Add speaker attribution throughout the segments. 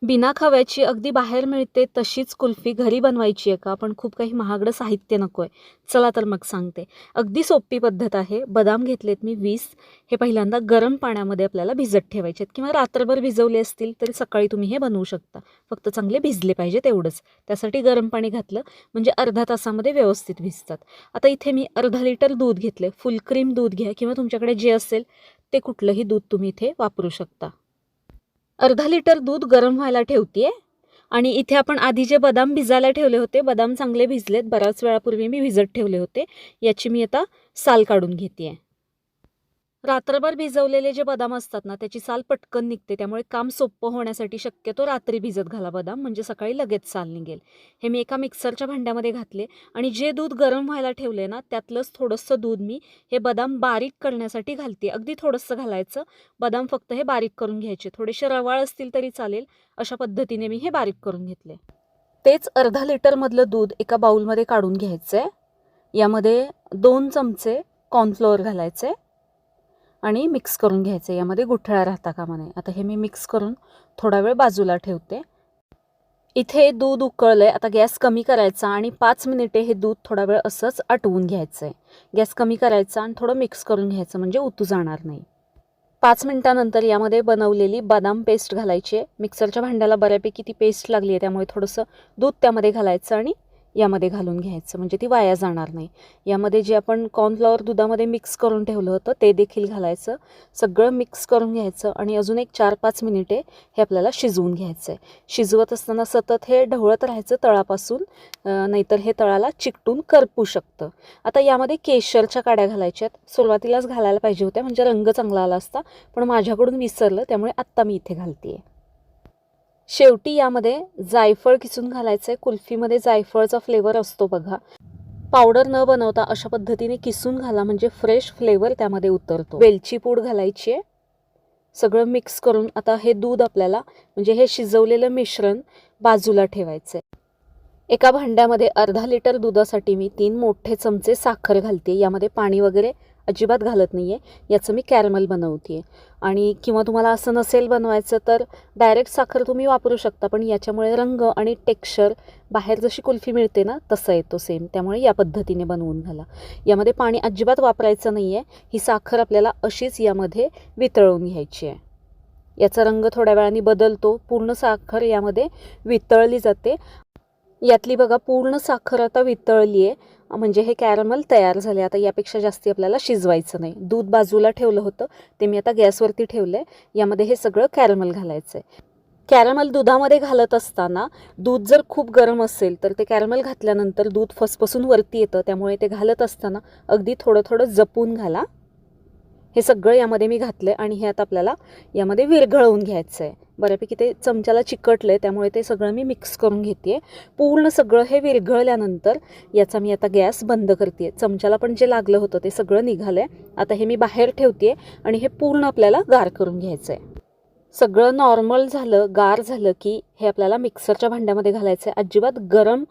Speaker 1: बिना खव्याची अगदी बाहेर मिळते तशीच कुल्फी घरी बनवायची आहे का? पण खूप काही महागडं साहित्य नको आहे. चला तर मग सांगते. अगदी सोपी पद्धत आहे. बदाम घेतलेत मी 20. हे पहिल्यांदा गरम पाण्यामध्ये आपल्याला भिजत ठेवायचे आहेत किंवा रात्रभर भिजवले असतील तरी सकाळी तुम्ही हे बनवू शकता. फक्त चांगले भिजले पाहिजेत एवढंच. त्यासाठी गरम पाणी घातलं म्हणजे अर्ध्या तासामध्ये व्यवस्थित भिजतात. आता इथे मी अर्धा लिटर दूध घेतले. फुल क्रीम दूध घ्या किंवा तुमच्याकडे जे असेल ते कुठलंही दूध तुम्ही इथे वापरू शकता. अर्धा लिटर दूध गरम व्हायला ठेवते आणि इथे आपण आधी जे बदाम भिजायला ठेवले होते, बदाम चांगले भिजलेत. बऱ्याच वेळापूर्वी मी भिजत ठेवले होते. याची मी आता साल काढून घेते. रात्रभर भिजवलेले जे बदाम असतात ना, त्याची साल पटकन निघते. त्यामुळे काम सोपं होण्यासाठी शक्यतो रात्री भिजत घाला बदाम, म्हणजे सकाळी लगेच साल निघेल. हे मी एका मिक्सरच्या भांड्यामध्ये घातले आणि जे दूध गरम व्हायला ठेवले ना, त्यातलंच थोडंसं दूध मी हे बदाम बारीक करण्यासाठी घालते. अगदी थोडंसं घालायचं. बदाम फक्त हे बारीक करून घ्यायचे. थोडेसे रवाळ असतील तरी चालेल. अशा पद्धतीने मी हे बारीक करून घेतले. तेच अर्धा लिटरमधलं दूध एका बाउलमध्ये काढून घ्यायचं आहे. यामध्ये 2 चमचे कॉर्नफ्लोअर घालायचे आणि मिक्स करून घ्यायचं. यामध्ये गुठळ्या राहता कामा नये. आता हे मी मिक्स करून थोडा वेळ बाजूला ठेवते. इथे दूध उकळलंय. आता गॅस कमी करायचा आणि 5 मिनिटे हे दूध थोडा वेळ असंच आटवून घ्यायचं आहे. गॅस कमी करायचा आणि थोडं मिक्स करून घ्यायचं म्हणजे उतू जाणार नाही. 5 मिनिटानंतर यामध्ये बनवलेली बदाम पेस्ट घालायची आहे. मिक्सरच्या भांड्याला बऱ्यापैकी ती पेस्ट लागली आहे, त्यामुळे थोडंसं दूध त्यामध्ये घालायचं आणि यामध्ये घालून घ्यायचं म्हणजे ती वाया जाणार नाही. यामध्ये जे आपण कॉर्नफ्लॉवर दुधामध्ये मिक्स करून ठेवलं होतं ते देखील घालायचं. सगळं मिक्स करून घ्यायचं आणि अजून एक 4-5 मिनिटे हे आपल्याला शिजवून घ्यायचं आहे. शिजवत असताना सतत हे ढवळत राहायचं तळापासून, नाहीतर हे तळाला चिकटून करपू शकतं. आता यामध्ये केशरच्या काड्या घालायच्या आहेत. सुरुवातीलाच घालायला पाहिजे होत्या म्हणजे रंग चांगला आला असता, पण माझ्याकडून विसरलं, त्यामुळे आत्ता मी इथे घालते. शेवटी यामध्ये जायफळ किसून घालायचं आहे. कुल्फीमध्ये जायफळचा फ्लेवर असतो बघा. पावडर न बनवता अशा पद्धतीने किसून घाला म्हणजे फ्रेश फ्लेवर त्यामध्ये उतरतो. वेलची पूड घालायची आहे. सगळं मिक्स करून आता हे दूध आपल्याला म्हणजे हे शिजवलेलं मिश्रण बाजूला ठेवायचं आहे. एका भांड्यामध्ये अर्धा लिटर दुधासाठी मी 3 मोठे चमचे साखर घालते. यामध्ये पाणी वगैरे अजिबात घालत नाही आहे. याचं मी कॅरमल बनवते आहे. आणि किंवा तुम्हाला असं नसेल बनवायचं तर डायरेक्ट साखर तुम्ही वापरू शकता, पण याच्यामुळे रंग आणि टेक्स्चर बाहेर जशी कुल्फी मिळते ना तसं येतो सेम. त्यामुळे या पद्धतीने बनवून घाला. यामध्ये पाणी अजिबात वापरायचं नाही आहे. ही साखर आपल्याला अशीच यामध्ये वितळवून घ्यायची आहे. याचा रंग थोड्या वेळाने बदलतो. पूर्ण साखर यामध्ये वितळली जाते. यातली बघा पूर्ण साखर आता वितळली आहे, म्हणजे हे कॅरमल तयार झाले. आता यापेक्षा जास्ती आपल्याला शिजवायचं नाही. दूध बाजूला ठेवलं होतं ते मी आता गॅसवरती ठेवलं आहे. यामध्ये हे सगळं कॅरमल घालायचं आहे. कॅरमल दुधामध्ये घालत असताना दूध जर खूप गरम असेल तर ते कॅरमल घातल्यानंतर दूध फसफसून वरती येतं. त्यामुळे ते घालत असताना अगदी थोडं थोडं जपून घाला. हे सगळं यामध्ये मी घातलं आणि हे आता आपल्याला यामध्ये विरघळवून घ्यायचं आहे. बऱ्यापैकी ते चमच्याला चिकटलं आहे, त्यामुळे ते सगळं मी मिक्स करून घेते. पूर्ण सगळं हे विरघळल्यानंतर याचा मी आता गॅस बंद करते. चमच्याला पण जे लागलं होतं ते सगळं निघालं आहे. आता हे मी बाहेर ठेवते आणि हे पूर्ण आपल्याला गार करून घ्यायचं आहे. सगळं नॉर्मल झालं, गार झालं की हे आपल्याला मिक्सरच्या भांड्यामध्ये घालायचं आहे. अजिबात गरम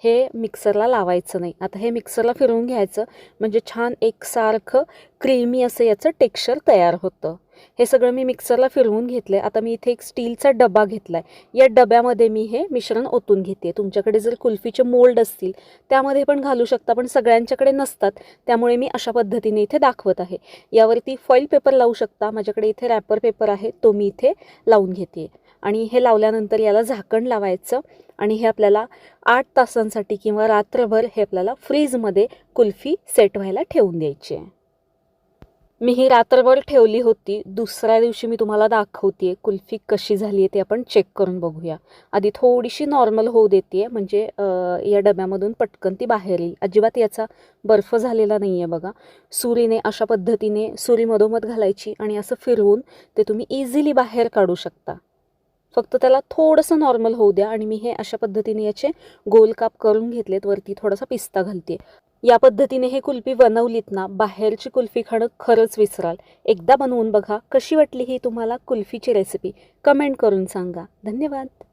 Speaker 1: हे मिक्सरला लावायचं नाही. आता हे मिक्सरला फिरवून घ्यायचं म्हणजे छान एकसारखं क्रीमी असं याचं टेक्स्चर तयार होतं. हे सगळं मी मिक्सरला फिरवून घेतलं आहे. आता मी इथे एक स्टीलचा डबा घेतला आहे. या डब्यामध्ये मी हे मिश्रण ओतून घेते. तुमच्याकडे जर कुल्फीचे मोल्ड असतील त्यामध्ये पण घालू शकता, पण सगळ्यांच्याकडे नसतात, त्यामुळे मी अशा पद्धतीने इथे दाखवत आहे. यावरती फॉईल पेपर लावू शकता. माझ्याकडे इथे रॅपर पेपर आहे, तो मी इथे लावून घेते. आणि हे लावल्यानंतर याला झाकण लावायचं आणि हे आपल्याला 8 तासांसाठी किंवा रात्रभर हे आपल्याला फ्रीजमध्ये कुल्फी सेट व्हायला ठेवून द्यायची आहे. मी ही रात्रभर ठेवली होती. दुसऱ्या दिवशी मी तुम्हाला दाखवते कुल्फी कशी झाली आहे ते आपण चेक करून बघूया. आधी थोडीशी नॉर्मल होऊ देते म्हणजे या डब्यामधून पटकन ती बाहेर येईल. अजिबात याचा बर्फ झालेला नाही आहे बघा. सुरीने अशा पद्धतीने सुरी मधोमध घालायची आणि असं फिरवून ते तुम्ही इझिली बाहेर काढू शकता. फक्त त्याला थोडंसं नॉर्मल होऊ द्या. आणि मी हे अशा पद्धतीने याचे गोल काप करून घेतलेत. वरती थोडासा पिस्ता घालते. या पद्धतीने हे कुल्फी बनवलीत ना, बाहेरची कुल्फी खाणं खरंच विसराल. एकदा बनवून बघा. कशी वाटली ही तुम्हाला कुल्फीची रेसिपी कमेंट करून सांगा. धन्यवाद.